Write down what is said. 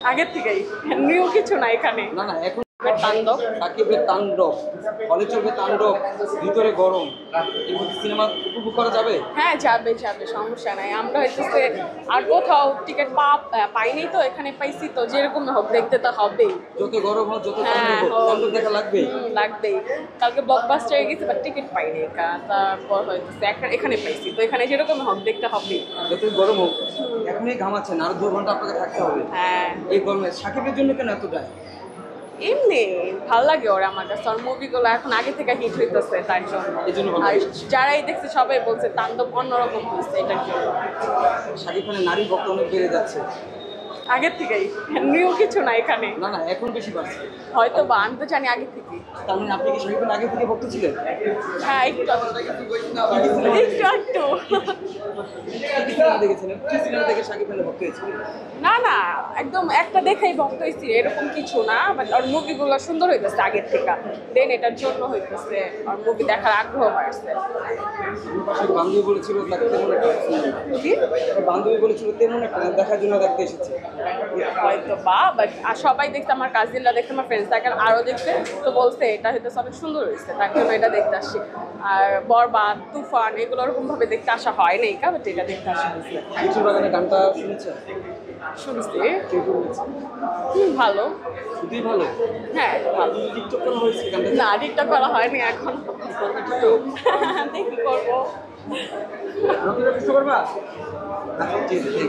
আগের থেকেই নিউ কিছু না এখানে। না না এখন তাণ্ডব সাকিবের তাণ্ডব, হলে চলবে তাণ্ডব, ভিতরে গরম, এই সিনেমা উপভোগ করা যাবে? হ্যাঁ যাবে যাবে, সমস্যা নাই। আমরা হইতেছে আর কোথাও টিকিট পাইনি তো, এখানে পাইছি তো, যেরকম হোক দেখতে তো হবেই। যত গরম হোক, যত হ্যাঁ তাণ্ডব হোক, তাণ্ডব দেখা লাগবে। লাগবেই। কালকে ব্লকবাস্টারে গেছি বাট টিকিট পাইনি তারপর হইতেছে এখানে পাইছি তো, এখানে যেরকম হোক দেখতে হবেই। যতই গরম হোক, এখনই ঘামাচ্ছেন, আরো 2 ঘন্টা আপনাকে থাকতে হবে। হ্যাঁ এই গরমে সাকিবের জন্য কেন এতটাই? এমনি ভাল লাগে ওরা আমার কাছে, ওর মুভিগুলো এখন আগে থেকে হিট হইতেছে তার জন্য। এই জন্য ভালো আর লাগে। যারাই দেখছে সবাই বলছে তাণ্ডব অন্যরকম হয়েছে এটার জন্য। শাকিব খানের নারী ভক্ত অনেক বেড়ে যাচ্ছে। আগের থেকেই নিউ কিছু না এখানে। না না এখন বেশি বাড়ছে। হয়তো বা, আমি তো জানি আগে থেকে। তার মানে আপনি কি শাকিব খান আগে থেকে ভক্ত ছিলেন? হ্যাঁ একটু একটু কি সিনেমা দেখেছিলেন? কি সিনেমা দেখে শাকিব খানের ভক্ত হয়েছিলেন? না না, একদম একটা দেখেই ভক্ত হয়েছি এরকম কিছু না, বাট ওর মুভিগুলো সুন্দর হইতেছে আগের থেকে, দেন এটার জন্য হইতেছে ওর মুভি দেখার আগ্রহ বাড়ছে। পাশের বান্ধবী বলেছিল তাকে তেমন একটা পছন্দ না। কি বান্ধবী বলেছিল তেমন একটা না, দেখার জন্য দেখতে এসেছে। হয়তো বা, বাট সবাই দেখতে, আমার কাজিনরা দেখতে, আমার ফ্রেন্ডস থাকে আরও দেখতে, তো বলছে এটা হইতেছে অনেক সুন্দর হয়েছে, তার জন্য এটা দেখতে আসছি। আর বরবাদ, তুফান এগুলো ওরকম ভাবে দেখতে আসা হয় নাই, বাট এটা দেখতে আসা হয়েছে। লিচুর বাগানের গানটা শুনেছেন? শুনছি। কেউ কেউ বলেছে ভালো। খুবই ভালো। হ্যাঁ ভালো। টিকটক করা হয়েছে গানটা? না টিকটক করা হয়নি এখন। দেখি করবো। রকিরা কষ্ট করবা? আচ্ছা ঠিক আছে।